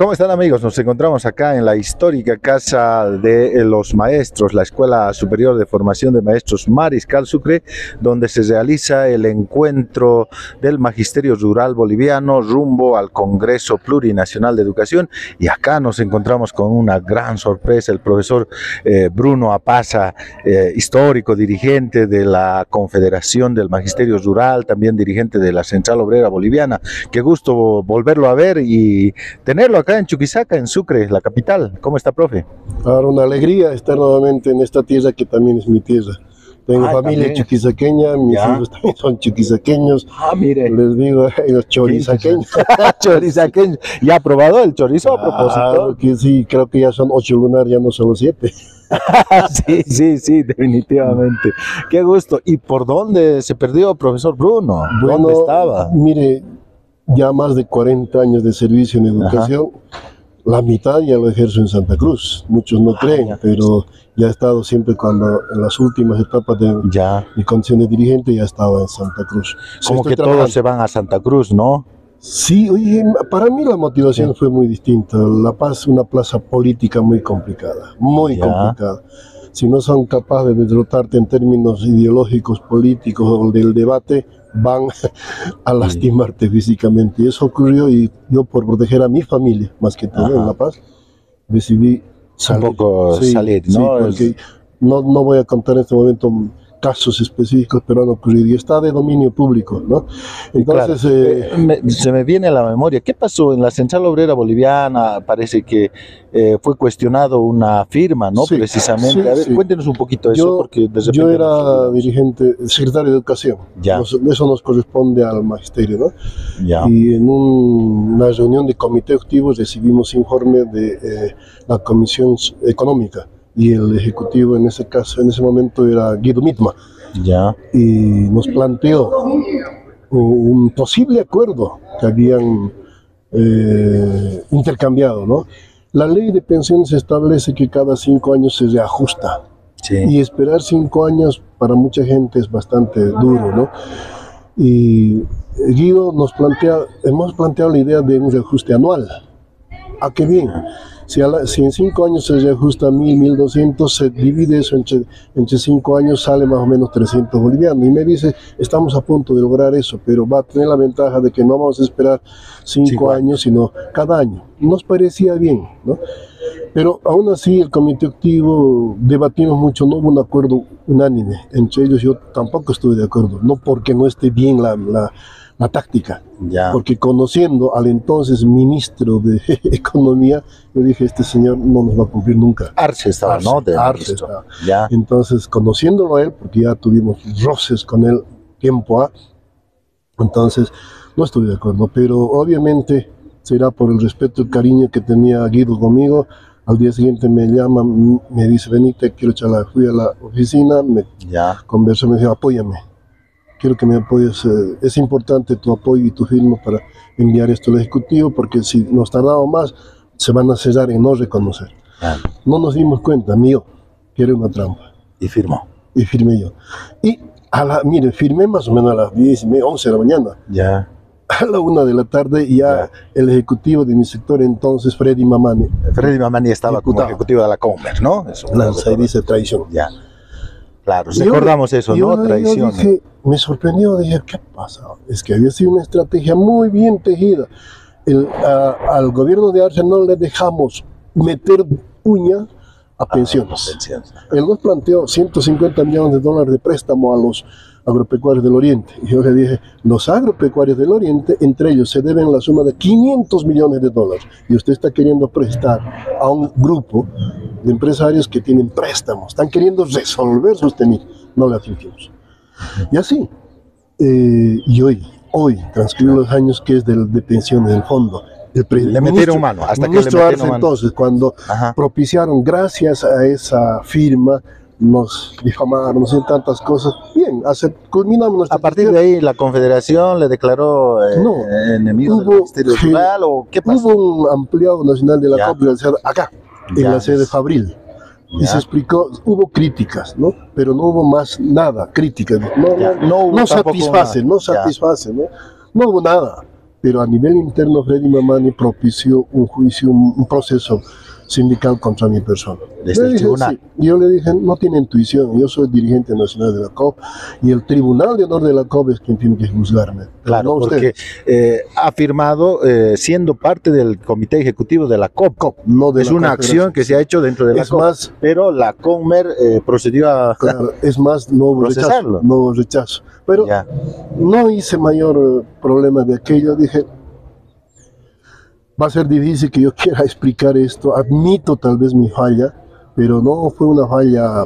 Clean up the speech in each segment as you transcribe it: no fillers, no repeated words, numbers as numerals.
¿Cómo están, amigos? Nos encontramos acá en la histórica Casa de los Maestros, la Escuela Superior de Formación de Maestros Mariscal Sucre, donde se realiza el encuentro del Magisterio Rural Boliviano rumbo al Congreso Plurinacional de Educación. Y acá nos encontramos con una gran sorpresa, el profesor Bruno Apaza, histórico dirigente de la Confederación del Magisterio Rural, también dirigente de la Central Obrera Boliviana. Qué gusto volverlo a ver y tenerlo acá en Chuquisaca, en Sucre, la capital. ¿Cómo está, profe? Ahora una alegría estar nuevamente en esta tierra que también es mi tierra. Tengo familia chuquisaqueña, mis hijos también son chuquisaqueños. Mire. Les digo, los chorizaqueños. Chorizaqueños. ¿Ya ha probado el chorizo a propósito? Claro que sí, creo que ya son 8 lunares, ya no solo 7. Sí, definitivamente. Qué gusto. ¿Y por dónde se perdió, profesor Bruno? Bueno, ¿Dónde estaba? Mire, ya más de 40 años de servicio en educación. La mitad ya lo ejerzo en Santa Cruz. Muchos no creen, pero ya he estado siempre cuando en las últimas etapas de mi condición de dirigente ya estaba en Santa Cruz. Como que todos se van a Santa Cruz, ¿no? Sí, oye, para mí la motivación fue muy distinta. La Paz es una plaza política muy complicada, muy complicada. Si no son capaces de derrotarte en términos ideológicos, políticos o del debate, van a lastimarte físicamente. Y eso ocurrió y yo, por proteger a mi familia, más que todo en La Paz, decidí salir. Un poco salir, ¿no? Sí, porque no voy a contar en este momento casos específicos, pero han ocurrido y está de dominio público, ¿no? Entonces... Claro. Se me viene a la memoria, ¿qué pasó en la Central Obrera Boliviana? Parece que fue cuestionado una firma, ¿no? Precisamente. A ver, cuéntenos un poquito eso, porque de repente... Yo era dirigente, secretario de Educación. Eso nos corresponde al magisterio, ¿no? Y en una reunión de comité ejecutivo recibimos informe de la Comisión Económica. Y el ejecutivo en ese caso, en ese momento era Guido Mitma, y nos planteó un posible acuerdo que habían intercambiado, ¿no? La ley de pensiones establece que cada 5 años se reajusta, y esperar 5 años para mucha gente es bastante duro, ¿no? Y Guido hemos planteado la idea de un reajuste anual. ¿A qué bien? Si en 5 años se reajusta 1.000, 1.200, se divide eso entre 5 años, sale más o menos 300 bolivianos. Y me dice, estamos a punto de lograr eso, pero va a tener la ventaja de que no vamos a esperar 5 años, sino cada año. Nos parecía bien, ¿no? Pero aún así el comité ejecutivo debatimos mucho, no hubo un acuerdo unánime. Entre ellos yo tampoco estuve de acuerdo, no porque no esté bien la táctica, porque conociendo al entonces ministro de Economía, yo dije, este señor no nos va a cumplir nunca. Arce estaba, ¿no? Arce estaba. Entonces, conociéndolo a él, porque ya tuvimos roces con él tiempo entonces no estoy de acuerdo, pero obviamente será por el respeto y el cariño que tenía Guido conmigo. Al día siguiente me llama, me dice, venite, quiero charlar. Fui a la oficina, conversó, me dijo, apóyame. Quiero que me apoyes, es importante tu apoyo y tu firma para enviar esto al Ejecutivo, porque si nos tardamos más, se van a cesar en no reconocer. No nos dimos cuenta, mío, que era una trampa. Y firmó. Y firmé yo. Y, mire, firmé más o menos a las 10, 11 de la mañana. A la 1 de la tarde, el ejecutivo de mi sector entonces, Freddy Mamani. Freddy Mamani estaba como ejecutivo de la Comer, ¿no? Ahí dice traición. Claro, recordamos eso, ¿no? Traición. Me sorprendió, dije, ¿qué pasa? Es que había sido una estrategia muy bien tejida. Al gobierno de Arce no le dejamos meter uña a pensiones. Él nos planteó 150 millones de dólares de préstamo a los agropecuarios del Oriente. Y yo le dije, los agropecuarios del Oriente, entre ellos se deben la suma de 500 millones de dólares. Y usted está queriendo prestar a un grupo de empresarios que tienen préstamos, están queriendo resolver sus temas, no le admitimos. Y así, y hoy transcurren los años que es de pensiones del fondo. Le metieron mano, hasta que le metieron mano. Entonces, cuando propiciaron, gracias a esa firma, nos difamaron, no tantas cosas. Bien, culminamos nuestra... A partir de ahí, ¿la Confederación le declaró enemigo del Ministerio Rural o qué pasó? Hubo un ampliado nacional de la COP realizado acá, en la sede de Fabril. Y se explicó, hubo críticas, ¿no? Pero no hubo más nada, críticas. No satisface, ¿no? No hubo nada. pero a nivel interno Freddy Mamani propició un juicio, un proceso sindical contra mi persona. Desde el tribunal. Sí. Yo le dije, no tiene intuición, yo soy dirigente nacional de la COP y el Tribunal de Honor de la COP es quien tiene que juzgarme. Claro, no porque ha firmado siendo parte del comité ejecutivo de la COP. No de es la una acción que se ha hecho dentro de la COP, más, pero la CONMER procedió a claro, es más, no hubo procesarlo. No hubo rechazo. Pero ya. No hice mayor problema de aquello, dije, va a ser difícil que yo quiera explicar esto, admito tal vez mi falla, pero no fue una falla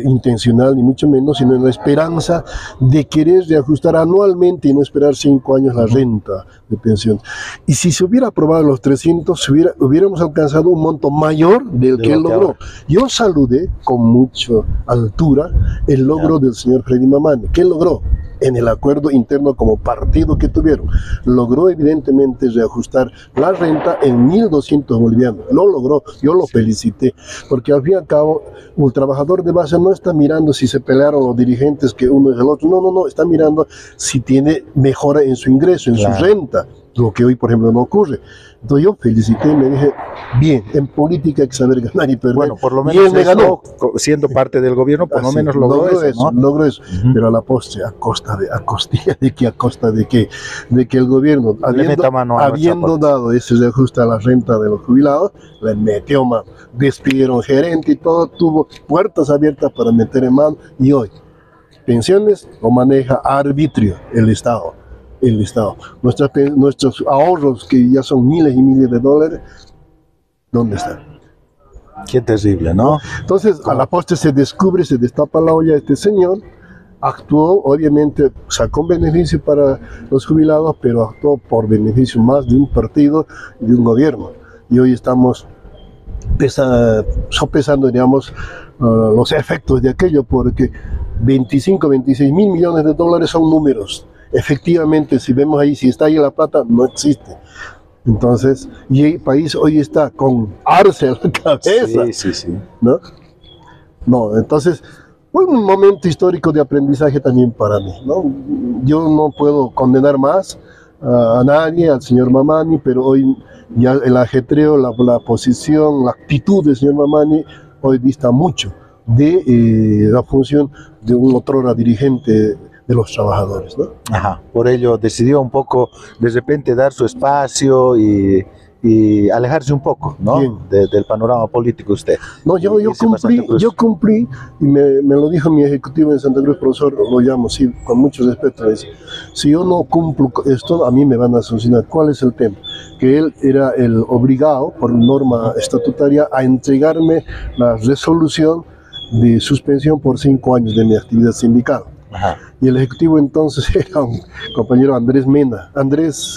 intencional ni mucho menos, sino en la esperanza de querer reajustar anualmente y no esperar 5 años la renta de pensión. Y si se hubiera aprobado los 300, hubiéramos alcanzado un monto mayor del que él logró. Yo saludé con mucha altura el logro del señor Freddy Mamani. ¿Qué logró? En el acuerdo interno como partido que tuvieron, logró evidentemente reajustar la renta en 1.200 bolivianos. Lo logró, yo lo felicité, porque al fin y al cabo, un trabajador de base no está mirando si se pelearon los dirigentes que uno es el otro, no, está mirando si tiene mejora en su ingreso, en su renta, lo que hoy, por ejemplo, no ocurre. Entonces yo felicité y me dije, bien, en política hay que saber ganar y perder. Bueno, por lo menos me ganó. Siendo parte del gobierno, por lo menos logró eso, ¿no? Logró eso, pero a la postre, a costilla de qué, a costa de qué, de que el gobierno, habiendo dado ese reajuste a la renta de los jubilados, le metió mano, despidieron gerente y todo, tuvo puertas abiertas para meter en mano, y hoy, pensiones lo maneja a arbitrio el Estado. Nuestros ahorros, que ya son miles y miles de dólares, ¿dónde están? Qué terrible, ¿no? Entonces, a la postre se descubre, se destapa la olla este señor, actuó, obviamente, sacó un beneficio para los jubilados, pero actuó por beneficio más de un partido y de un gobierno. Y hoy estamos sopesando, digamos, los efectos de aquello, porque 25, 26 mil millones de dólares son números. Efectivamente, si vemos ahí, si está ahí la plata, no existe. Entonces, y el país hoy está con arce a la cabeza. Sí. No, entonces, fue un momento histórico de aprendizaje también para mí, ¿no? Yo no puedo condenar más a nadie, al señor Mamani, pero hoy ya el ajetreo, la posición, la actitud del señor Mamani hoy dista mucho de la función de un otrora dirigente de los trabajadores, ¿no? Ajá. Por ello decidió un poco de repente dar su espacio y alejarse un poco, ¿no? Del panorama político usted. No, yo cumplí y me lo dijo mi ejecutivo en Santa Cruz, profesor, lo llamo, sí, con mucho respeto, me dice, si yo no cumplo esto, a mí me van a sancionar. ¿Cuál es el tema? Que él era el obligado, por norma estatutaria, a entregarme la resolución de suspensión por 5 años de mi actividad sindical. Ajá. Y el ejecutivo entonces era un compañero Andrés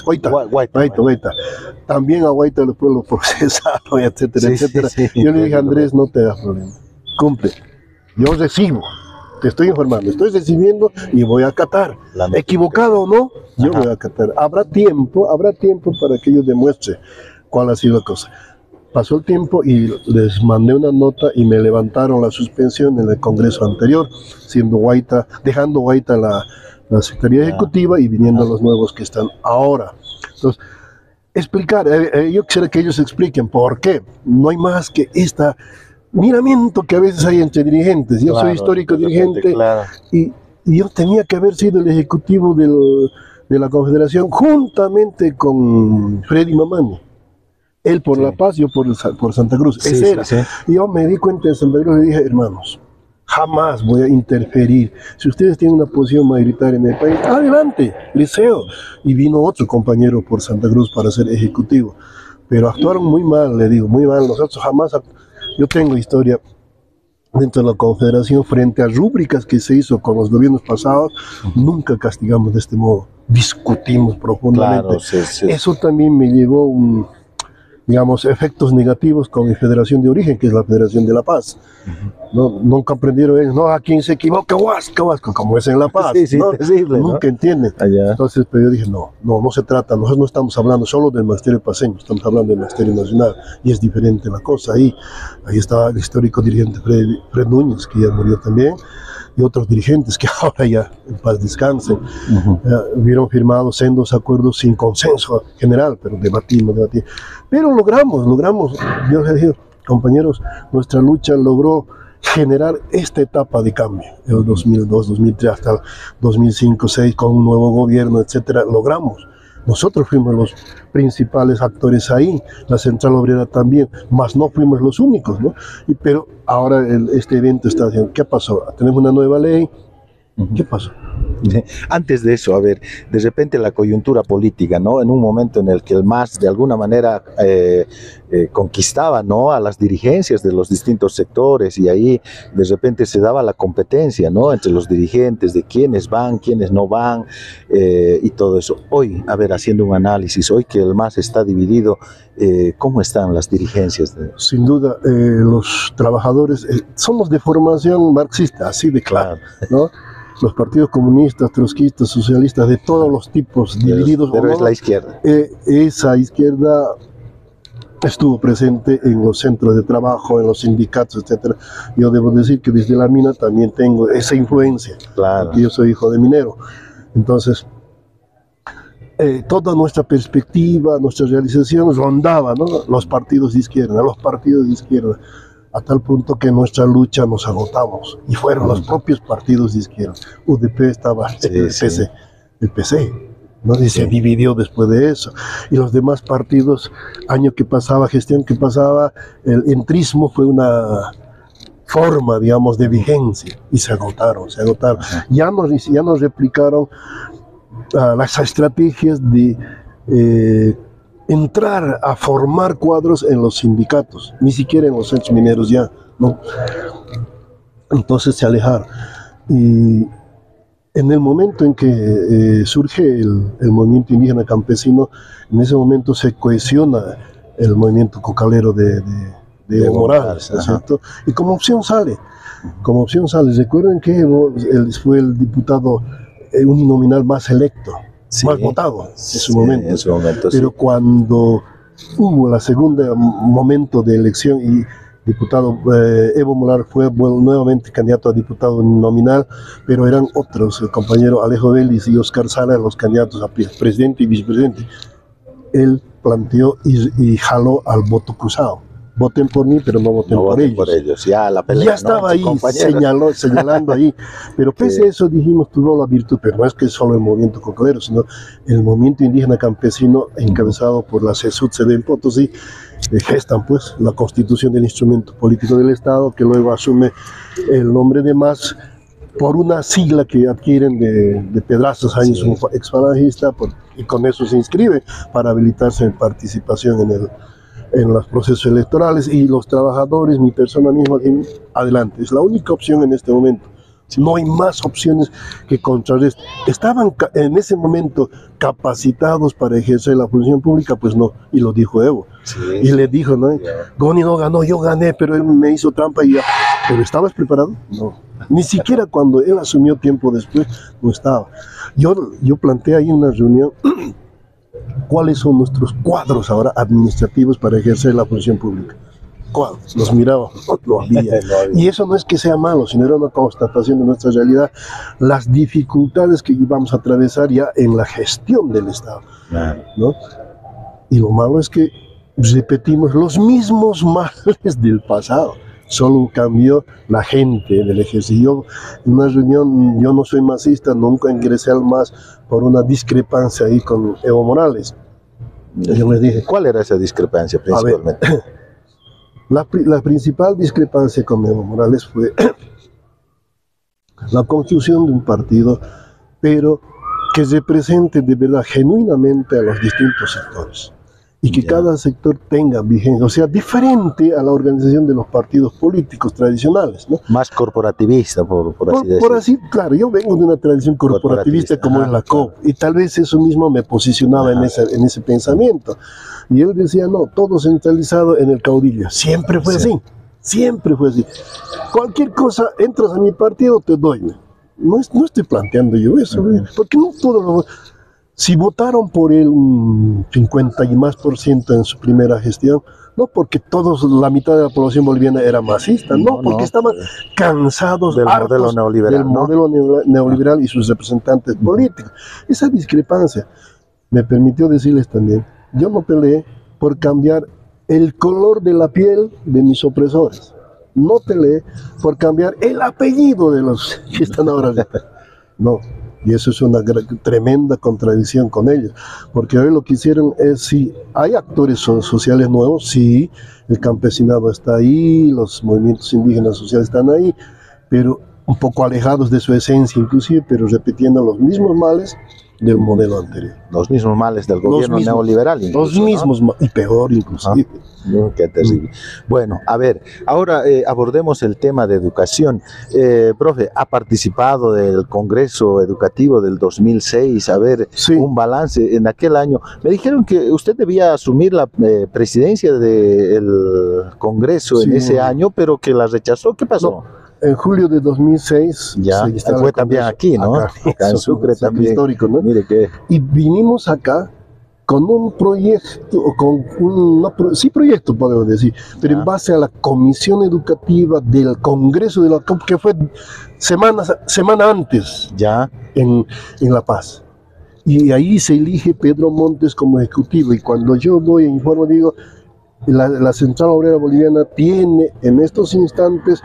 Guaita. También a Guaita lo procesaron, etcétera, etcétera. Yo le dije, Andrés, no te das problema, cumple, yo recibo, te estoy informando, estoy recibiendo y voy a acatar. Equivocado o no, yo voy a acatar. Habrá tiempo para que yo demuestre cuál ha sido la cosa. Pasó el tiempo y les mandé una nota y me levantaron la suspensión en el Congreso anterior, dejando Guaita la Secretaría Ejecutiva y viniendo los nuevos que están ahora. Entonces, explicar, yo quisiera que ellos expliquen por qué. No hay más que miramiento que a veces hay entre dirigentes. Yo soy histórico dirigente y yo tenía que haber sido el ejecutivo de la Confederación juntamente con Freddy Mamani. Él por La Paz, yo por Santa Cruz. Ese era. Y yo me di cuenta en Santa Cruz y dije, hermanos, jamás voy a interferir. Si ustedes tienen una posición mayoritaria en el país, adelante, liceo. Y vino otro compañero por Santa Cruz para ser ejecutivo. Pero actuaron muy mal, le digo, muy mal. Nosotros jamás, yo tengo historia dentro de la Confederación frente a rúbricas que se hizo con los gobiernos pasados, nunca castigamos de este modo. Discutimos profundamente. Eso también me llevó digamos, efectos negativos con mi federación de origen, que es la Federación de La Paz. Nunca aprendieron ellos, no, a quien se equivoca, Huasca, como es en La Paz. Terrible, nunca entienden. Entonces, pero yo dije, no se trata, nosotros no estamos hablando solo del magisterio paseño, estamos hablando del magisterio nacional, y es diferente la cosa. Ahí estaba el histórico dirigente Fred Núñez, que ya murió también, y otros dirigentes que ahora ya en paz descansen, hubieron firmado sendos acuerdos sin consenso general, pero debatimos. Pero logramos, yo les digo, compañeros, nuestra lucha logró generar esta etapa de cambio, el 2002, 2003 hasta el 2005, 2006, con un nuevo gobierno, etcétera, logramos. Nosotros fuimos los principales actores ahí, la Central Obrera también, mas no fuimos los únicos, ¿no? Pero ahora este evento está diciendo, ¿qué pasó? Tenemos una nueva ley, ¿qué pasó? Antes de eso, a ver, de repente la coyuntura política, ¿no? En un momento en el que el MAS de alguna manera conquistaba, ¿no? A las dirigencias de los distintos sectores, y ahí de repente se daba la competencia, ¿no? Entre los dirigentes de quiénes van, quiénes no van, y todo eso. Hoy, a ver, haciendo un análisis, hoy que el MAS está dividido, ¿cómo están las dirigencias? Sin duda, los trabajadores somos de formación marxista, así de claro, ¿no? Los partidos comunistas, trotskistas, socialistas, de todos los tipos, divididos. Pero es la izquierda. Esa izquierda estuvo presente en los centros de trabajo, en los sindicatos, etcétera. Yo debo decir que desde la mina también tengo esa influencia, claro, porque yo soy hijo de minero. Entonces, toda nuestra perspectiva, nuestra realización rondaba, ¿no? Los partidos de izquierda, a tal punto que en nuestra lucha nos agotamos, y fueron los propios partidos de izquierda. UDP estaba, el PC, ¿no? Y se dividió después de eso, y los demás partidos, año que pasaba, gestión que pasaba, el entrismo fue una forma, digamos, de vigencia, y se agotaron. Ya nos replicaron las estrategias de entrar a formar cuadros en los sindicatos, ni siquiera en los centros mineros ya, ¿no? Entonces se alejaron. Y en el momento en que surge el movimiento indígena campesino, en ese momento se cohesiona el movimiento cocalero de Evo Morales, ¿no es cierto? Y como opción sale. Recuerden que Evo fue el diputado uninominal más electo, más votado en su momento. Pero cuando hubo la segunda momento de elección y diputado Evo Morales fue nuevamente candidato a diputado nominal, pero eran otros, el compañero Alejo Vélez y Oscar Sala, los candidatos a presidente y vicepresidente. Él planteó y jaló al voto cruzado. Voten por mí, pero no voten por ellos. Ya la pelea, ya estaba ahí, señalando ahí. Pero pese a eso dijimos, tuvo la virtud, pero no es que solo el movimiento cocalero, sino el movimiento indígena campesino encabezado por la CESUTC en Potosí, gestan pues la constitución del instrumento político del Estado, que luego asume el nombre de MAS por una sigla que adquieren de Pedrazos Áñez, un exfalangista, y con eso se inscribe para habilitarse en participación en los procesos electorales, y los trabajadores, mi persona misma, adelante. Es la única opción en este momento. No hay más opciones que contrarrestar. ¿Estaban en ese momento capacitados para ejercer la función pública? Pues no, y lo dijo Evo. Y le dijo, ¿no? Goni no ganó, yo gané, pero él me hizo trampa y ya. ¿Pero estabas preparado? No. Ni siquiera cuando él asumió tiempo después, no estaba. Yo planteé ahí una reunión cuáles son nuestros cuadros ahora administrativos para ejercer la función pública. ¿Cuáles? Los miraba, no había. Y eso no es que sea malo, sino era una constatación de nuestra realidad, las dificultades que íbamos a atravesar ya en la gestión del Estado, ¿no? Y lo malo es que repetimos los mismos males del pasado. Solo cambió la gente del ejercicio. En una reunión, yo no soy masista, nunca ingresé al MAS por una discrepancia ahí con Evo Morales. Yo les dije, ¿cuál era esa discrepancia principalmente? La principal discrepancia con Evo Morales fue la construcción de un partido, pero que represente de verdad, genuinamente, a los distintos sectores. Y que cada sector tenga vigencia, o sea, diferente a la organización de los partidos políticos tradicionales, ¿no? Más corporativista, por así decirlo. Por así, claro, yo vengo de una tradición corporativista como es la COP, y tal vez eso mismo me posicionaba en ese pensamiento. Y él decía, no, todo centralizado en el caudillo. Siempre fue así, siempre fue así. Cualquier cosa, entras a mi partido, te doy. No estoy planteando yo eso, porque no todo lo... Si votaron por él un 50% y más en su primera gestión, no porque la mitad de la población boliviana era masista, no, porque estaban cansados del modelo neoliberal, del modelo neoliberal y sus representantes políticos. Esa discrepancia me permitió decirles también, yo no peleé por cambiar el color de la piel de mis opresores, no peleé por cambiar el apellido de los que están ahora. No, y eso es una tremenda contradicción con ellos, porque hoy lo que hicieron es, sí, hay actores sociales nuevos, sí, el campesinado está ahí, los movimientos indígenas sociales están ahí, pero un poco alejados de su esencia inclusive, pero repitiendo los mismos males del modelo anterior. Los mismos males del gobierno neoliberal. Incluso, los mismos, ¿no? Y peor inclusive. Qué terrible. Bueno, a ver, ahora abordemos el tema de educación. Profe, ha participado del Congreso Educativo del 2006, a ver, sí, un balance en aquel año. Me dijeron que usted debía asumir la presidencia del Congreso, sí, en ese año, pero que la rechazó. ¿Qué pasó? No. En julio de 2006 ya fue también aquí, ¿no? Acá en Sucre también. Histórico, ¿no? Mire que... Y vinimos acá con un proyecto, sí, proyecto podemos decir, pero en base a la comisión educativa del Congreso de la COP, que fue semana antes, ya, en La Paz. Y ahí se elige Pedro Montes como ejecutivo, y cuando yo doy informe digo, la Central Obrera Boliviana tiene en estos instantes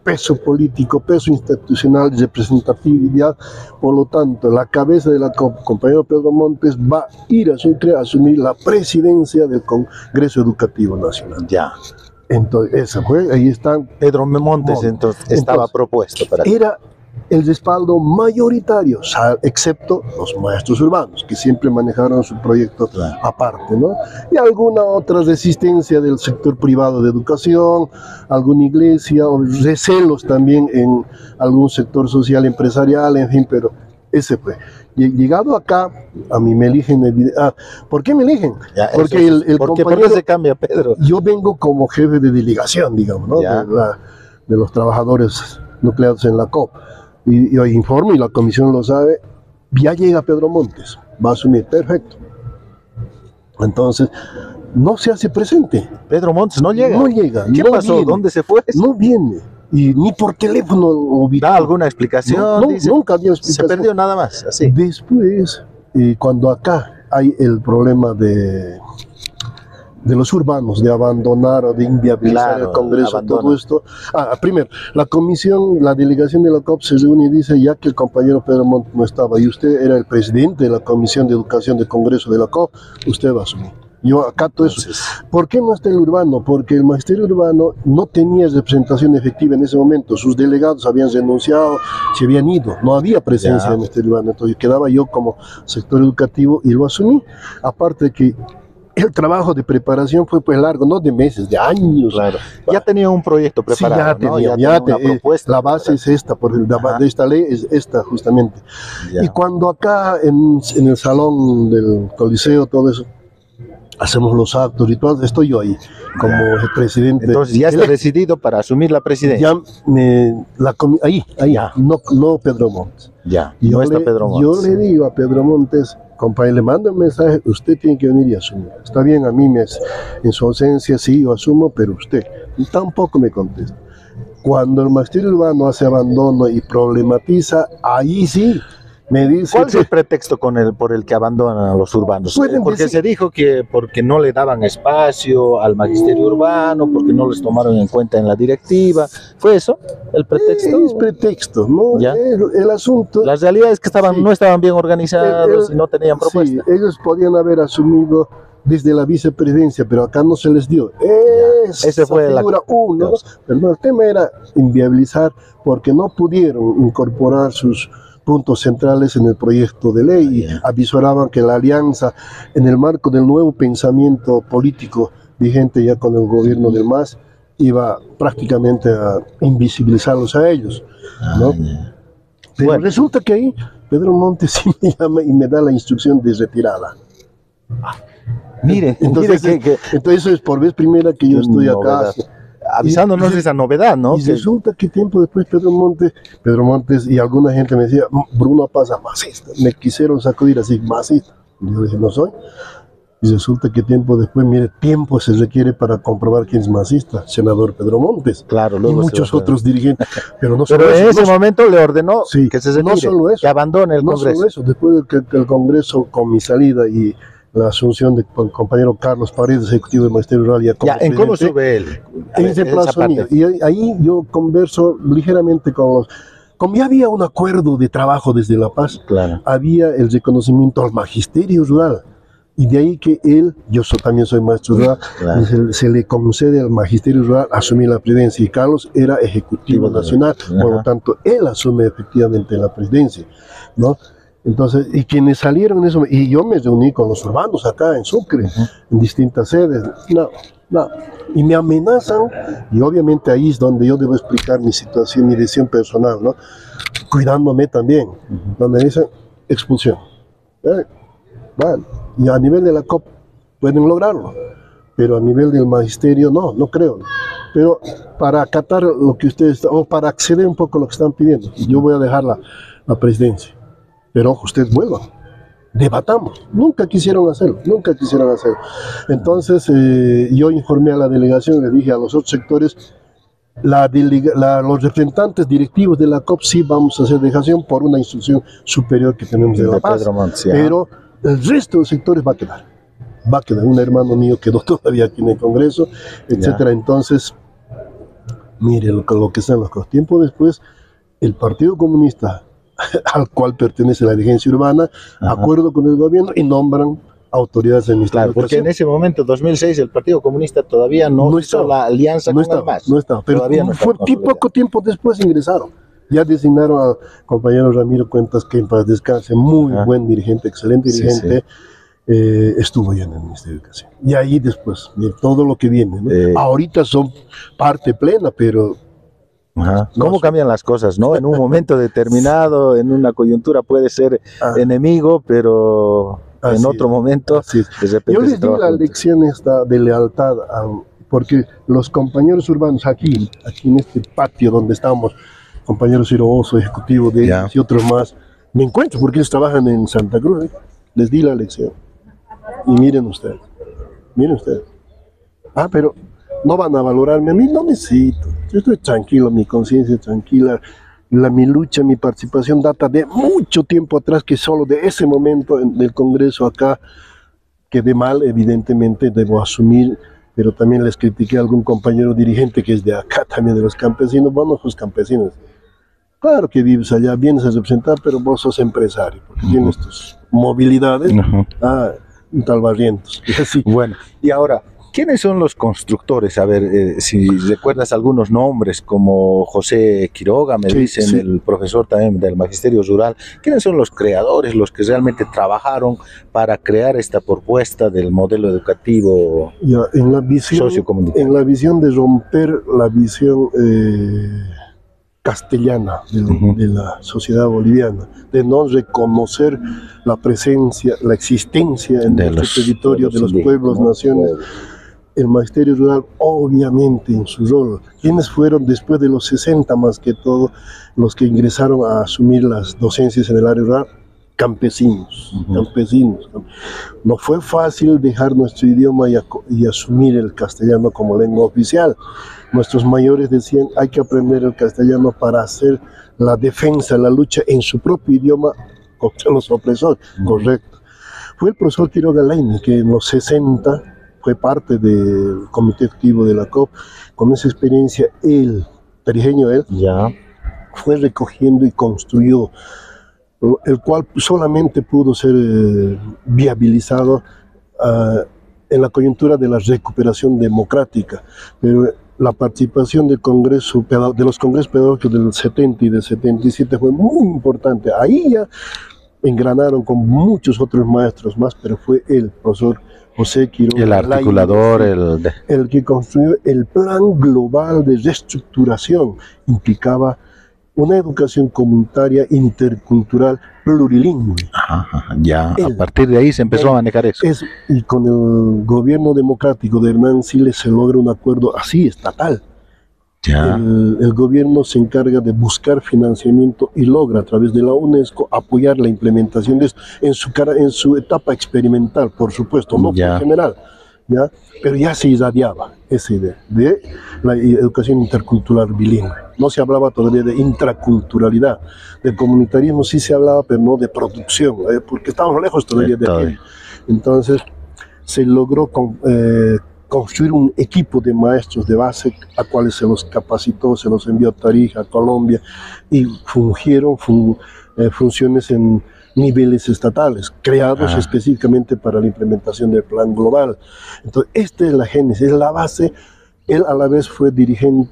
peso político, peso institucional, representatividad, por lo tanto, la cabeza de la compañero Pedro Montes va a ir a Sucre a asumir la presidencia del Congreso Educativo Nacional. Ya. Entonces, eso fue, ahí están. Pedro Montes, entonces estaba propuesto para... Era el respaldo mayoritario, excepto los maestros urbanos, que siempre manejaron su proyecto aparte, ¿no? Y alguna otra resistencia del sector privado de educación, alguna iglesia, o recelos también en algún sector social empresarial, en fin, pero ese fue. Llegado acá, a mí me eligen. ¿Por qué me eligen? Ya, porque el ¿por compañero... qué se cambia, Pedro? Yo vengo como jefe de delegación, digamos, ¿no? De los trabajadores nucleados en la COP. Y yo informo, y la comisión lo sabe, ya llega Pedro Montes, va a asumir, perfecto. Entonces, no se hace presente. Pedro Montes no llega. No llega. ¿Qué pasó? Viene. ¿Dónde se fue? No viene. Y ni por teléfono. ¿Da alguna explicación? No, nunca dio explicación. Se perdió nada más, así. Después, cuando acá hay el problema de los urbanos, de abandonar o de inviabilizar el Congreso, todo esto. Primero, la comisión, la delegación de la COP se reúne y dice, ya que el compañero Pedro Montes no estaba y usted era el presidente de la Comisión de Educación del Congreso de la COP, usted va a asumir. Yo acato eso. ¿Por qué no está el urbano? Porque el magisterio urbano no tenía representación efectiva en ese momento. Sus delegados habían renunciado, se habían ido. No había presencia del magisterio urbano. Entonces quedaba yo como sector educativo y lo asumí. Aparte de que el trabajo de preparación fue pues largo, no de meses, de años. Claro. Ya tenía un proyecto preparado, sí, ya tenía una propuesta. La base es esta, de esta ley es esta justamente. Ya. Y cuando acá en el salón del Coliseo, todo eso, hacemos los actos y todo, estoy yo ahí como el presidente. Entonces ya está decidido para asumir la presidencia. Ya, no Pedro Montes. Ya, no está Pedro Montes. Yo le digo a Pedro Montes, compañero, le mando un mensaje, usted tiene que venir y asumir. Está bien, a mí en su ausencia sí, yo asumo, pero usted tampoco me contesta. Cuando el magisterio urbano hace abandono y problematiza, ahí sí me dice... ¿Cuál es el pretexto por el que abandonan a los urbanos? Porque se dijo que porque no le daban espacio al magisterio urbano, porque no les tomaron en cuenta en la directiva. ¿Fue eso el pretexto? Es pretexto, ¿no? El asunto... La realidad es que no estaban bien organizados y no tenían propuesta. Sí, ellos podían haber asumido desde la vicepresidencia, pero acá no se les dio. Ese fue la figura uno. Pero el tema era inviabilizar porque no pudieron incorporar sus puntos centrales en el proyecto de ley y avisoraban que la alianza en el marco del nuevo pensamiento político vigente ya con el gobierno del MAS iba prácticamente a invisibilizarlos a ellos, ¿no? Pero resulta que ahí Pedro Montes sí me llama y me da la instrucción de retirada. Mire, entonces eso es por vez primera que yo estoy acá avisándonos de esa novedad, ¿no? Y resulta que tiempo después Pedro Montes y alguna gente me decía, Bruno pasa masista, me quisieron sacudir así, masista. Yo le dije, no soy. Y resulta que tiempo después, mire, tiempo se requiere para comprobar quién es masista, senador Pedro Montes, claro, y muchos otros dirigentes. Pero, no pero solo en eso, ese momento le ordenó sí, que se retire, no solo eso, que abandone el no Congreso. Solo eso, después de que el Congreso, con mi salida y la asunción del compañero Carlos Paredes, ejecutivo del Magisterio Rural, ya ¿En cómo sube él? En ese plazo mío. Y ahí yo converso ligeramente con los... Como ya había un acuerdo de trabajo desde La Paz, claro, había el reconocimiento al Magisterio Rural. Y de ahí que él, también soy maestro rural, claro, se le concede al Magisterio Rural asumir la presidencia, y Carlos era ejecutivo nacional, por lo tanto él asume efectivamente la presidencia, ¿no? Entonces, y quienes salieron en eso, y yo me reuní con los urbanos acá en Sucre, en distintas sedes, no, y me amenazan, y obviamente ahí es donde yo debo explicar mi situación, mi decisión personal, ¿no? Cuidándome también, donde dicen expulsión. Bueno, y a nivel de la COP pueden lograrlo, pero a nivel del magisterio no creo. Pero para acatar lo que ustedes, o para acceder un poco a lo que están pidiendo, yo voy a dejar la presidencia. Pero ojo, ustedes vuelvan, debatamos. Nunca quisieron hacerlo. Entonces yo informé a la delegación, le dije a los otros sectores, los representantes directivos de la COP sí vamos a hacer dejación por una instrucción superior que tenemos de La Paz, pero el resto de los sectores va a quedar. Un hermano mío quedó todavía aquí en el Congreso, etcétera. Entonces, mire lo que están los cosas. Tiempo después, el Partido Comunista, al cual pertenece la dirigencia urbana, acuerdo con el gobierno y nombran autoridades administrativas. Claro, porque en ese momento, 2006, el Partido Comunista todavía no hizo la alianza con el MAS. No estaba, pero poco tiempo después ingresaron. Ya designaron al compañero Ramiro Cuentas, que en paz descanse, muy buen dirigente, excelente dirigente, estuvo ya en el Ministerio de Educación. Y ahí después, todo lo que viene, ¿no? Ahorita son parte plena, pero... ¿Cómo cambian las cosas, no? En un momento determinado, en una coyuntura puede ser enemigo, pero en otro momento de repente yo les di la lección esta de lealtad, porque los compañeros urbanos aquí en este patio donde estamos, compañero Ciro Oso, ejecutivo de ellos y otros más, me encuentro porque ellos trabajan en Santa Cruz, les di la lección. Y miren ustedes, pero no van a valorarme, a mí no necesito, yo estoy tranquilo, mi conciencia tranquila, mi lucha, mi participación data de mucho tiempo atrás, que solo de ese momento del Congreso acá quedé mal, evidentemente debo asumir, pero también les critiqué a algún compañero dirigente que es de acá también, de los campesinos. Bueno, pues campesinos, claro que vives allá, vienes a representar, pero vos sos empresario, porque tienes tus movilidades, un tal Barrientos. Bueno, y ahora, ¿quiénes son los constructores? A ver, si recuerdas algunos nombres, como José Quiroga, me dicen, el profesor también del Magisterio Rural. ¿Quiénes son los creadores, los que realmente trabajaron para crear esta propuesta del modelo educativo sociocomunitario? En la visión de romper la visión castellana de la sociedad boliviana, de no reconocer la presencia, la existencia en nuestro territorio de los pueblos, naciones. El Magisterio Rural, obviamente, en su rol, quienes fueron después de los 60 más que todo, los que ingresaron a asumir las docencias en el área rural, campesinos. No fue fácil dejar nuestro idioma y asumir el castellano como lengua oficial. Nuestros mayores decían, hay que aprender el castellano para hacer la defensa, la lucha en su propio idioma contra los opresores. Correcto. Fue el profesor Quiroga Laine, que en los 60 fue parte del comité activo de la COP. Con esa experiencia, perigeño fue recogiendo y construyó, el cual solamente pudo ser viabilizado en la coyuntura de la recuperación democrática. Pero la participación del Congreso, de los congresos pedagógicos del 70 y del 77 fue muy importante. Ahí ya engranaron con muchos otros maestros más, pero fue el profesor José Quiroga, el articulador, el que construyó el plan global de reestructuración. Implicaba una educación comunitaria, intercultural, plurilingüe. A partir de ahí se empezó a manejar eso. Y con el gobierno democrático de Hernán Siles se logra un acuerdo así, estatal. El gobierno se encarga de buscar financiamiento y logra a través de la UNESCO apoyar la implementación de esto en su etapa experimental, por supuesto, no por general, ¿ya? Pero ya se irradiaba esa idea de la educación intercultural bilingüe. No se hablaba todavía de intraculturalidad, de comunitarismo sí se hablaba, pero no de producción, porque estábamos lejos todavía de aquello. Entonces se logró construir un equipo de maestros de base a cuales se los capacitó, se los envió a Tarija, a Colombia, y fungieron funciones en niveles estatales, creados específicamente para la implementación del plan global. Entonces, esta es la génesis, es la base. Él a la vez fue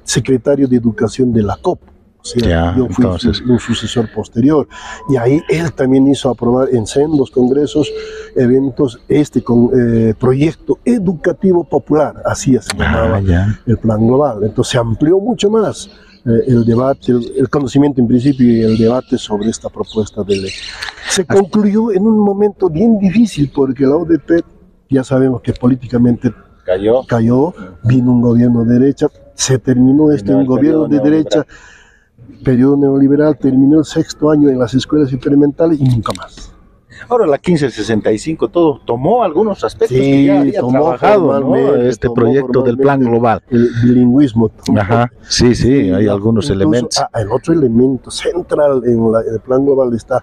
secretario de Educación de la COP. O sea, yo fui un sucesor posterior, y ahí él también hizo aprobar en sendos congresos, eventos, con proyecto educativo popular, así se llamaba el plan global. Entonces se amplió mucho más el debate, el conocimiento en principio y el debate sobre esta propuesta de ley. Se concluyó en un momento bien difícil, porque la ODP, ya sabemos que políticamente cayó, vino un gobierno de derecha, se terminó un gobierno de derecha, periodo neoliberal, terminó el 6º año en las escuelas experimentales y nunca más. Ahora la 1565 todo tomó algunos aspectos que ya había trabajado, ¿no? Este proyecto del plan global. El bilingüismo. Hay algunos elementos. El otro elemento central en el plan global está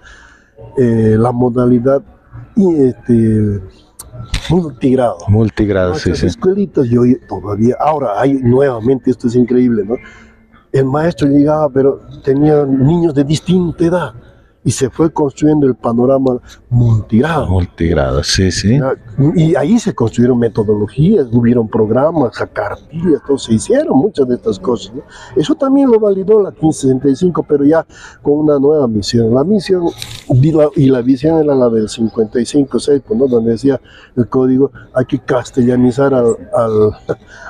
la modalidad multigrado. Multigrado, Las escuelitas, yo todavía, ahora hay nuevamente, esto es increíble, ¿no? El maestro llegaba, pero tenía niños de distinta edad, y se fue construyendo el panorama multigrado. Multigrado, Y ahí se construyeron metodologías, hubieron programas, cartillas, todo, se hicieron muchas de estas cosas, ¿no? Eso también lo validó la 1565, pero ya con una nueva misión. La misión y la visión era la del 55-6, ¿no? Donde decía el código, hay que castellanizar al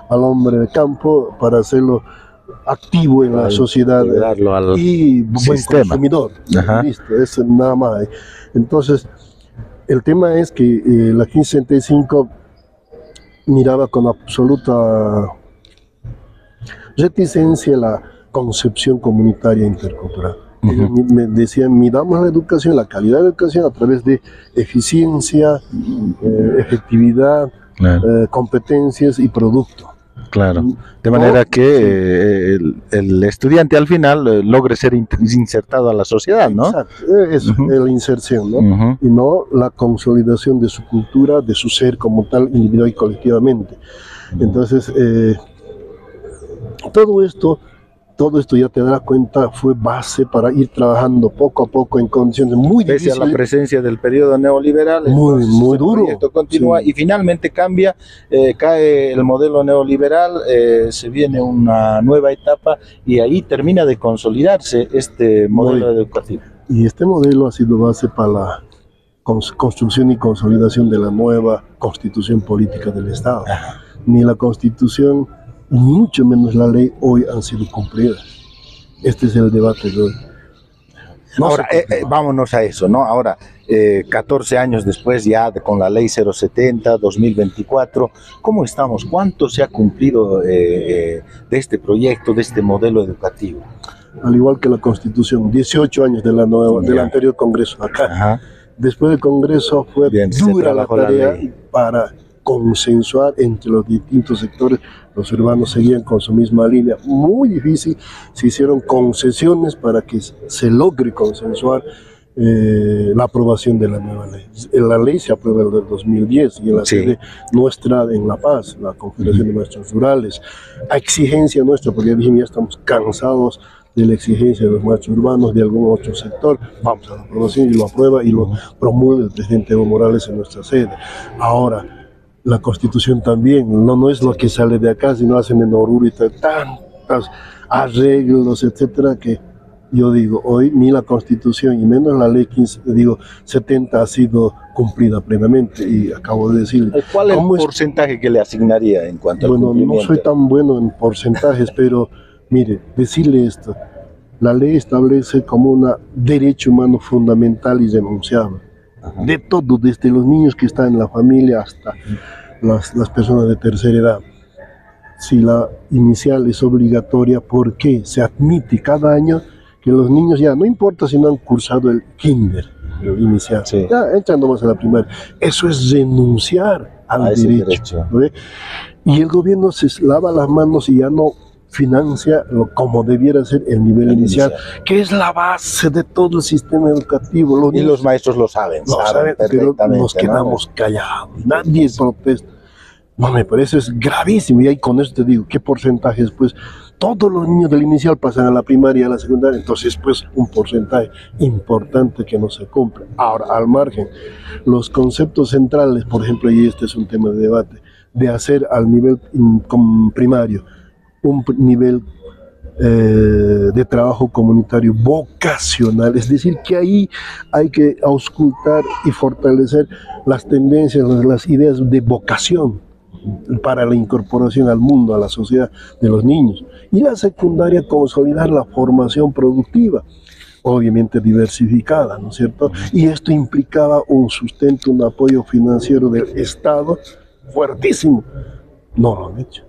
hombre de campo para hacerlo activo en la sociedad y buen consumidor. Listo, eso nada más. Entonces, el tema es que la 1565 miraba con absoluta reticencia la concepción comunitaria intercultural. Ellos me decían, miramos la educación, la calidad de la educación a través de eficiencia, efectividad, competencias y producto. Claro, de manera que el estudiante al final logre ser insertado a la sociedad, ¿no? Exacto, es la inserción, ¿no? Y no la consolidación de su cultura, de su ser como tal, individual y colectivamente. Entonces, todo esto ya te darás cuenta, fue base para ir trabajando poco a poco en condiciones muy difíciles. Pese a la presencia del periodo neoliberal, muy duro. El proyecto continúa y finalmente cambia, cae el modelo neoliberal, se viene una nueva etapa y ahí termina de consolidarse este modelo educativo. Y este modelo ha sido base para la construcción y consolidación de la nueva constitución política del Estado. Ni la constitución, mucho menos la ley hoy han sido cumplidas. Este es el debate de hoy. Ahora, vámonos a eso, ¿no? Ahora, 14 años después ya con la ley 070, 2024, ¿cómo estamos? ¿Cuánto se ha cumplido de este proyecto, de este modelo educativo? Al igual que la Constitución, 18 años de del anterior Congreso acá. Después del Congreso fue dura la tarea para consensuar entre los distintos sectores. Los urbanos seguían con su misma línea, muy difícil. Se hicieron concesiones para que se logre consensuar la aprobación de la nueva ley. La ley se aprueba en el 2010 y en la sede nuestra en La Paz, la Confederación de Maestros Rurales, a exigencia nuestra, porque ya estamos cansados de la exigencia de los maestros urbanos de algún otro sector. Vamos a la aprobación y lo aprueba y lo promulga el presidente Evo Morales en nuestra sede. Ahora, la Constitución también, no es lo que sale de acá, sino hacen en Oruro y tantos arreglos, etcétera, que yo digo, hoy ni la Constitución y menos la ley 70 ha sido cumplida plenamente, y acabo de decir. ¿Cuál es el porcentaje que le asignaría en cuanto al cumplimiento? No soy tan bueno en porcentajes, pero mire, decirle esto, la ley establece como un derecho humano fundamental y irrenunciable. De todo, desde los niños que están en la familia hasta las personas de tercera edad. si la inicial es obligatoria, porque se admite cada año que los niños ya, no importa si no han cursado el kinder, el inicial, Sí. ya entran nomás a la primaria. Eso es renunciar al A ese derecho. ¿No ve? Y el gobierno se lava las manos y ya no financia como debiera ser el nivel inicial, que es la base de todo el sistema educativo. Y los maestros lo saben, saben pero perfectamente, nos quedamos callados, nadie protesta. No, me parece es gravísimo, y ahí con eso te digo, ¿qué porcentaje después? Todos los niños del inicial pasan a la primaria y a la secundaria, entonces pues un porcentaje importante que no se cumple. Ahora, al margen, los conceptos centrales, por ejemplo, y este es un tema de debate, de hacer al nivel primario un nivel de trabajo comunitario vocacional, es decir, que ahí hay que auscultar y fortalecer las tendencias, las ideas de vocación para la incorporación al mundo, a la sociedad de los niños. Y la secundaria, consolidar la formación productiva, obviamente diversificada, ¿no es cierto? Y esto implicaba un sustento, un apoyo financiero del Estado fuertísimo. No lo han hecho.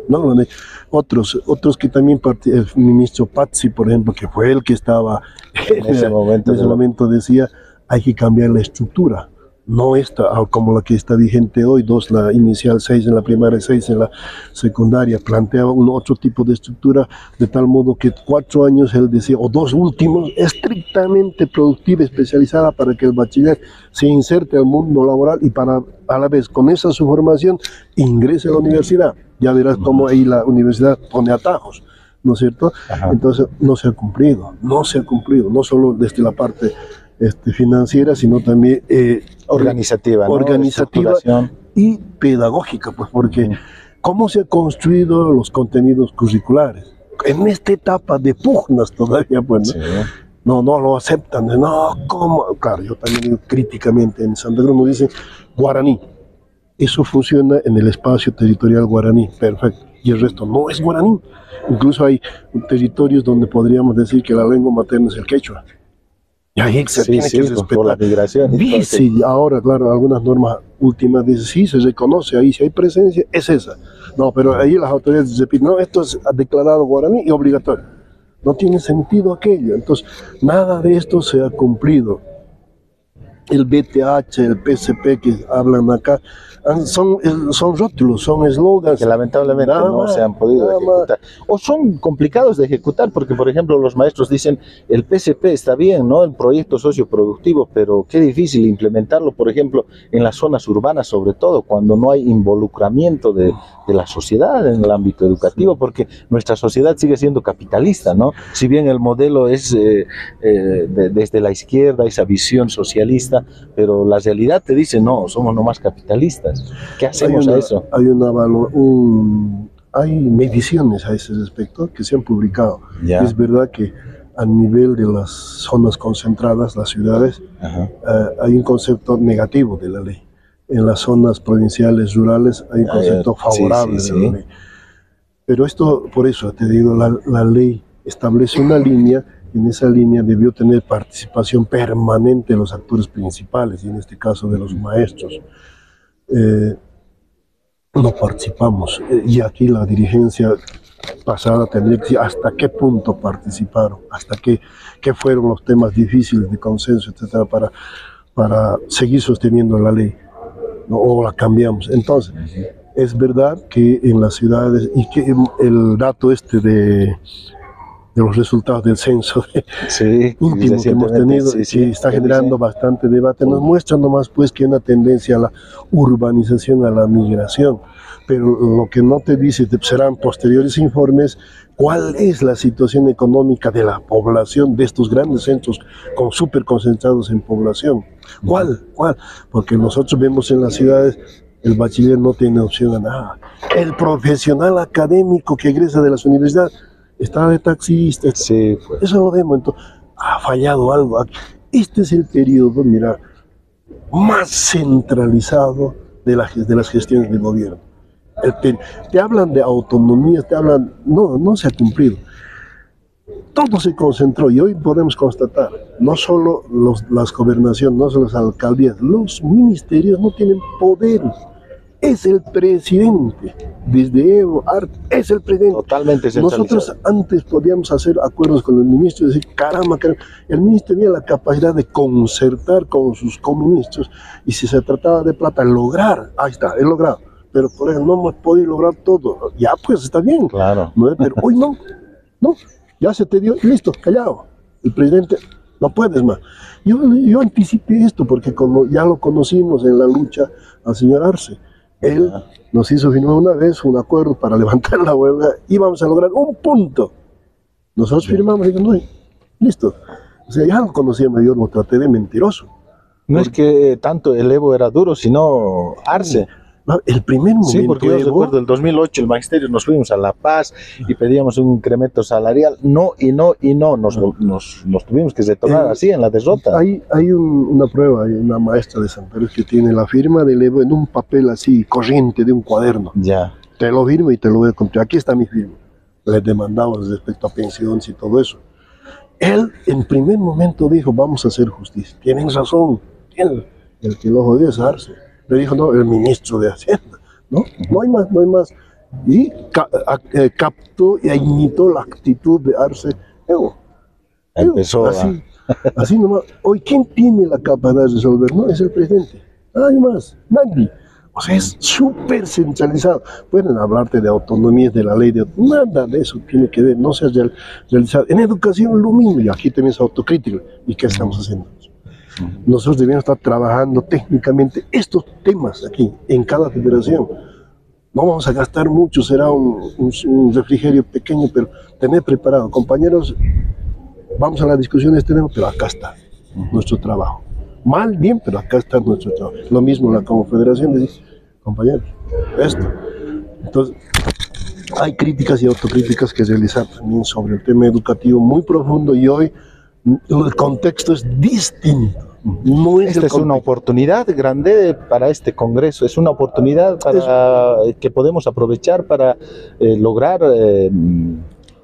No lo han hecho. Otros que también, el ministro Pazzi, por ejemplo, que fue el que estaba en ese momento, decía, hay que cambiar la estructura. No esta, como la que está vigente hoy, 2 la inicial, 6 en la primaria, 6 en la secundaria. Planteaba otro tipo de estructura, de tal modo que 4 años, él decía, o 2 últimos, estrictamente productiva, especializada para que el bachiller se inserte al mundo laboral y para, a la vez, con esa su formación, ingrese a la universidad. Ya verás cómo ahí la universidad pone atajos, ¿no es cierto? Ajá. Entonces, no se ha cumplido, no solo desde la parte financiera, sino también organizativa, ¿no? Organizativa y pedagógica, pues porque cómo se han construido los contenidos curriculares en esta etapa de pugnas todavía, pues, ¿no? Sí. No lo aceptan, no, ¿cómo? Claro, yo también digo críticamente, en Santa Cruz nos dicen guaraní, eso funciona en el espacio territorial guaraní, perfecto, y el resto no es guaraní. Incluso hay territorios donde podríamos decir que la lengua materna es el quechua. Y ahí se tiene que respetar. Por la migración. Dice, ahora, claro, algunas normas últimas dicen, sí, se reconoce ahí, si hay presencia, es esa. No, pero ahí las autoridades repiten, no, esto es declarado guaraní y obligatorio. No tiene sentido aquello. Entonces, nada de esto se ha cumplido. El BTH, el PCP que hablan acá, son rótulos, son eslogans que lamentablemente no se han podido ejecutar o son complicados de ejecutar, porque por ejemplo los maestros dicen el PCP está bien, ¿no? El proyecto socioproductivo, pero qué difícil implementarlo, por ejemplo en las zonas urbanas, sobre todo cuando no hay involucramiento de la sociedad en el ámbito educativo, porque nuestra sociedad sigue siendo capitalista, ¿no? Si bien el modelo es desde la izquierda, esa visión socialista, pero la realidad te dice no, somos nomás capitalistas. ¿Qué hacemos a eso? Hay mediciones a ese respecto que se han publicado. Es verdad que a nivel de las zonas concentradas, las ciudades, hay un concepto negativo de la ley. En las zonas provinciales, rurales, hay un concepto favorable de la ley. Pero esto, por eso te digo, la ley establece una línea. En esa línea debió tener participación permanente de los actores principales, y en este caso de los maestros. No participamos, y aquí la dirigencia pasada tendría que decir hasta qué punto participaron, hasta qué fueron los temas difíciles de consenso, etcétera, para seguir sosteniendo la ley, ¿no? O la cambiamos. Entonces, es verdad que en las ciudades, y que el dato de los resultados del censo último que hemos tenido, está generando bastante debate, nos muestra nomás pues que hay una tendencia a la urbanización, a la migración, pero lo que no te dice, serán posteriores informes, cuál es la situación económica de la población de estos grandes centros súper concentrados en población. ¿Cuál? Porque nosotros vemos en las ciudades, el bachiller no tiene opción a nada. El profesional académico que egresa de las universidades está de taxista, pues. Eso lo vemos, entonces ha fallado algo. Este es el periodo, mira, más centralizado de las gestiones del gobierno. Te hablan de autonomía, no se ha cumplido. Todo se concentró, y hoy podemos constatar, no solo las gobernaciones, no solo las alcaldías, los ministerios no tienen poder. es el presidente. Desde Evo, es el presidente. Totalmente centralizado. Nosotros antes podíamos hacer acuerdos con el ministro y decir, caramba. El ministro tenía la capacidad de concertar con sus coministros y si se trataba de plata, lograr. Ahí está, he logrado. Pero por ejemplo, no hemos podido lograr todo. Ya pues está bien. Claro. ¿No? Pero hoy no, ya se te dio, listo, callado. El presidente, no puedes más. Yo anticipé esto porque como ya lo conocimos en la lucha al señor Arce. Él nos hizo firmar una vez un acuerdo para levantar la huelga y vamos a lograr un punto. Nosotros firmamos y dijimos, no, listo. O sea, ya lo conocíamos, yo lo traté de mentiroso. No es que tanto el Evo era duro, sino Arce. No, el primer momento. Sí, porque yo recuerdo el 2008, el magisterio, nos fuimos a La Paz y pedíamos un incremento salarial. No, nos tuvimos que retornar así en la derrota. Hay una prueba, hay una maestra de San Pedro que tiene la firma del Evo en un papel así, corriente de un cuaderno. Ya. Te lo firmo y te lo voy a contar. Aquí está mi firma. Les demandamos respecto a pensiones y todo eso. Él en primer momento dijo, vamos a hacer justicia. Tienen razón. El que lo jodió es Arce. Le dijo, no, el ministro de Hacienda, ¿no? No hay más. Y captó y imitó la actitud de Arce Evo. Empezó así nomás. Hoy, ¿quién tiene la capacidad de resolver? No, es el presidente. Nadie más, nadie. O sea, es súper centralizado. Pueden hablarte de autonomías, de la ley, nada de eso tiene que ver, no se ha realizado. En educación lo mismo, y aquí tenés autocrítica. ¿Y qué estamos haciendo? Nosotros debemos estar trabajando técnicamente estos temas aquí, en cada federación. No vamos a gastar mucho, será un refrigerio pequeño, pero tener preparado. Compañeros, vamos a las discusiones, tenemos, pero acá está nuestro trabajo. Mal, bien, pero acá está nuestro trabajo. Lo mismo la confederación dice, compañeros, esto. Entonces, hay críticas y autocríticas que realizar también sobre el tema educativo muy profundo y hoy el contexto es distinto. Esta es una oportunidad grande para este Congreso, es una oportunidad que podemos aprovechar para lograr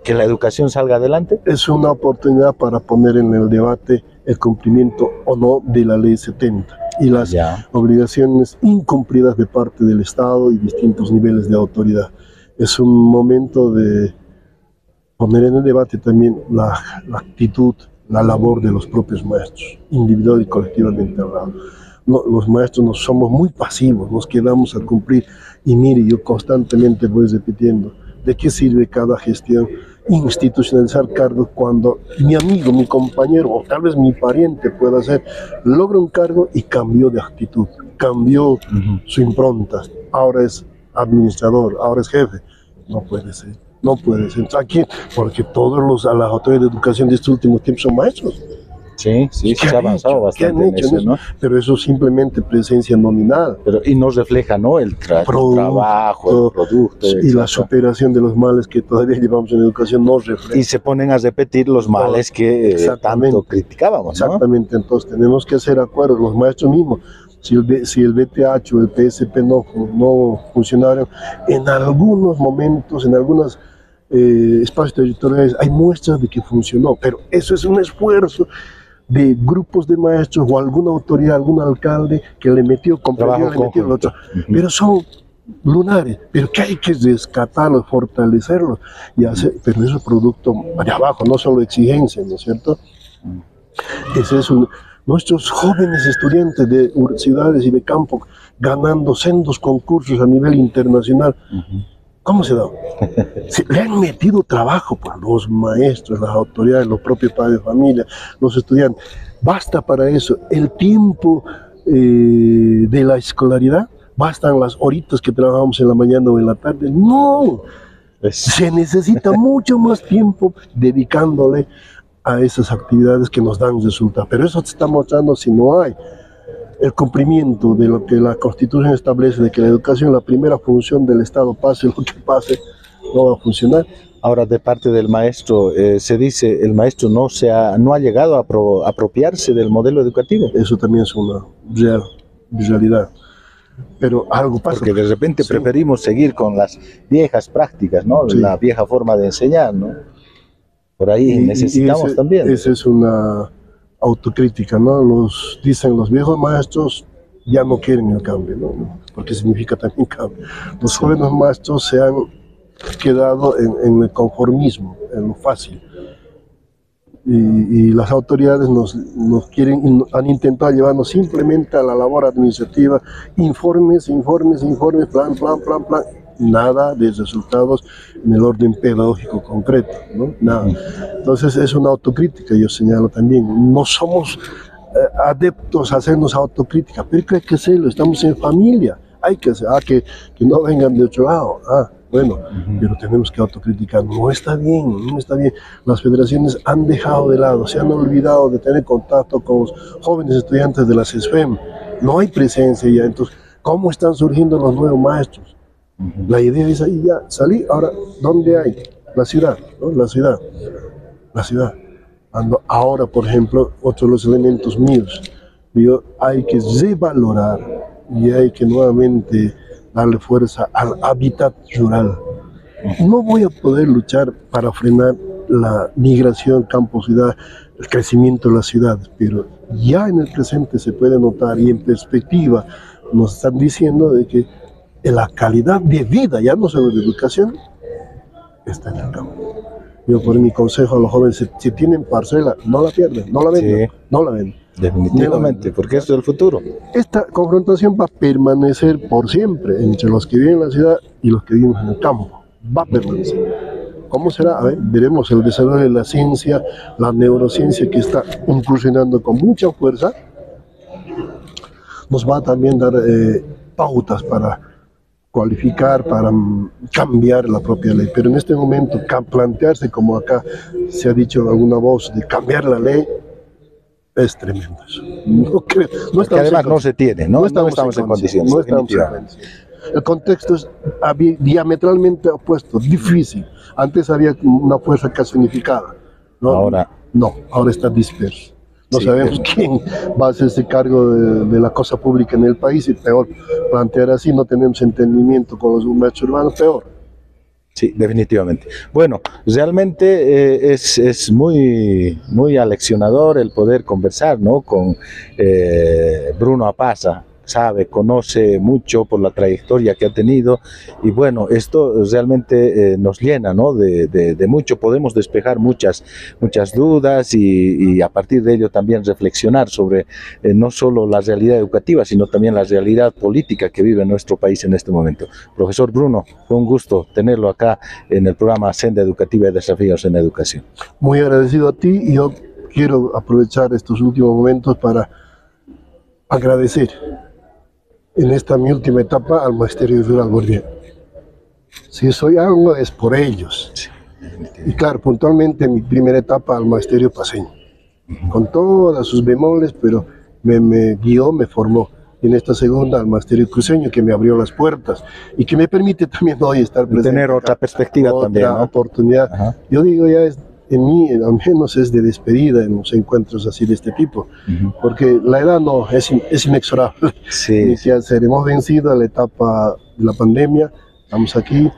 que la educación salga adelante. Es una oportunidad para poner en el debate el cumplimiento o no de la Ley 70 y las obligaciones incumplidas de parte del Estado y distintos niveles de autoridad. Es un momento de poner en el debate también la actitud, la labor de los propios maestros, individual y colectivamente hablando. No, los maestros no somos muy pasivos, nos quedamos a cumplir y mire, yo constantemente voy repitiendo, ¿de qué sirve cada gestión institucionalizar cargos cuando mi amigo, mi compañero o tal vez mi pariente pueda hacer, logra un cargo y cambió de actitud, cambió su impronta, ahora es administrador, ahora es jefe? No puede ser. No puede ser. Aquí, porque todos las autoridades de educación de estos últimos tiempos son maestros. Sí, se ha avanzado bastante en eso, ¿no? Pero eso es simplemente presencia nominal. Y no refleja, ¿no? El trabajo, el producto. Y la superación de los males que todavía llevamos en educación no refleja. Y se ponen a repetir los males que tanto criticábamos, ¿no? Exactamente, entonces tenemos que hacer acuerdos, los maestros mismos. Si el BTH o el PSP no funcionaron, en algunos momentos, en algunos espacios territoriales hay muestras de que funcionó, pero eso es un esfuerzo de grupos de maestros o alguna autoridad, algún alcalde que le metió, comprendió, le metió el otro, pero son lunares, pero que hay que rescatarlos, fortalecerlos, y hacer, pero eso es producto de abajo, no solo exigencia, ¿no es cierto? Ese es nuestros jóvenes estudiantes de ciudades y de campo ganando sendos concursos a nivel internacional. ¿Cómo se da? Le han metido trabajo por los maestros, las autoridades, los propios padres de familia, los estudiantes. Basta para eso. El tiempo de la escolaridad, bastan las horitas que trabajamos en la mañana o en la tarde. No, se necesita mucho más tiempo dedicándole a esas actividades que nos dan resultados. Pero eso se está mostrando si no hay el cumplimiento de lo que la Constitución establece, de que la educación es la primera función del Estado, pase lo que pase, no va a funcionar. Ahora, de parte del maestro, se dice, el maestro no ha llegado a apropiarse del modelo educativo. Eso también es una realidad. Pero algo pasa. Porque de repente preferimos seguir con las viejas prácticas, ¿no? La vieja forma de enseñar, ¿no? Por ahí necesitamos también. Esa es una autocrítica, ¿no? Dicen los viejos maestros ya no quieren el cambio, ¿no? Porque significa también cambio. Los jóvenes maestros se han quedado en el conformismo, en lo fácil. Y las autoridades nos han intentado llevarnos simplemente a la labor administrativa, informes, plan, nada de resultados en el orden pedagógico concreto, ¿no? Nada. Entonces es una autocrítica, yo señalo también, no somos adeptos a hacernos autocrítica, pero hay que hacerlo, estamos en familia, hay que hacer, que no vengan de otro lado, bueno, pero tenemos que autocriticar, no está bien, las federaciones han dejado de lado, se han olvidado de tener contacto con los jóvenes estudiantes de las SFEM, no hay presencia ya, entonces, ¿cómo están surgiendo los nuevos maestros? La idea es ahí ya, salir, ahora, ¿dónde hay? La ciudad, ¿no? La ciudad. Ahora, por ejemplo, otro de los elementos míos, hay que revalorar y hay que nuevamente darle fuerza al hábitat rural. No voy a poder luchar para frenar la migración campo-ciudad, el crecimiento de las ciudades, pero ya en el presente se puede notar y en perspectiva nos están diciendo de que la calidad de vida, ya no solo de educación, está en el campo. Yo por mi consejo a los jóvenes, si tienen parcela, no la pierden, no la venden, no la venden. Definitivamente, porque esto es el futuro. Esta confrontación va a permanecer por siempre entre los que viven en la ciudad y los que viven en el campo. Va a permanecer. ¿Cómo será? A ver, veremos el desarrollo de la ciencia, la neurociencia que está incursionando con mucha fuerza. Nos va a también dar pautas para cualificar, para cambiar la propia ley. Pero en este momento, plantearse, como acá se ha dicho en alguna voz, de cambiar la ley, es tremendo eso. No creo, no porque además no se tiene, no estamos en condiciones. No estamos en condiciones. El contexto es diametralmente opuesto, difícil. Antes había una fuerza casi unificada, ¿no? Ahora está disperso. No sabemos quién va a hacerse cargo de la cosa pública en el país, y peor, plantear así, no tenemos entendimiento con los maestros urbanos, peor. Sí, definitivamente. Bueno, realmente es muy aleccionador el poder conversar, ¿no?, con Bruno Apaza. Sabe, conoce mucho por la trayectoria que ha tenido, y bueno, esto realmente nos llena, ¿no?, de mucho. Podemos despejar muchas dudas y a partir de ello también reflexionar sobre no solo la realidad educativa, sino también la realidad política que vive nuestro país en este momento. Profesor Bruno, fue un gusto tenerlo acá en el programa Senda Educativa y Desafíos en Educación. Muy agradecido a ti, y yo quiero aprovechar estos últimos momentos para agradecer en esta mi última etapa al Magisterio Rural Boliviano. Si soy algo es por ellos. Sí. Y claro, puntualmente mi primera etapa al Magisterio Paceño, con todas sus bemoles, pero me guió, me formó. Y en esta segunda al Magisterio Cruceño, que me abrió las puertas y que me permite también hoy estar presente. Tener otra perspectiva también, ¿no? Oportunidad. Ajá. Yo digo, ya en mí, al menos es de despedida en los encuentros así de este tipo, porque la edad no es inexorable. Sí. Hemos vencido la etapa de la pandemia, estamos aquí,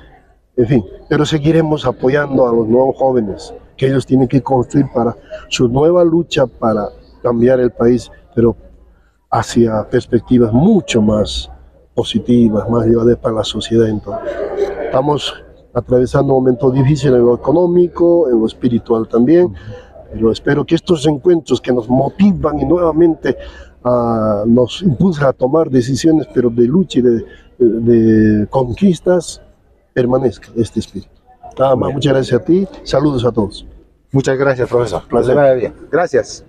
en fin, pero seguiremos apoyando a los nuevos jóvenes, que ellos tienen que construir para su nueva lucha para cambiar el país, pero hacia perspectivas mucho más positivas, más llevaderas para la sociedad. Entonces, estamos atravesando un momento difícil en lo económico, en lo espiritual también, pero espero que estos encuentros que nos motivan y nuevamente nos impulsan a tomar decisiones, pero de lucha y de conquistas, permanezca este espíritu. Nada más, muchas gracias a ti, saludos a todos. Muchas gracias, profesor. Placer. Bien. Gracias.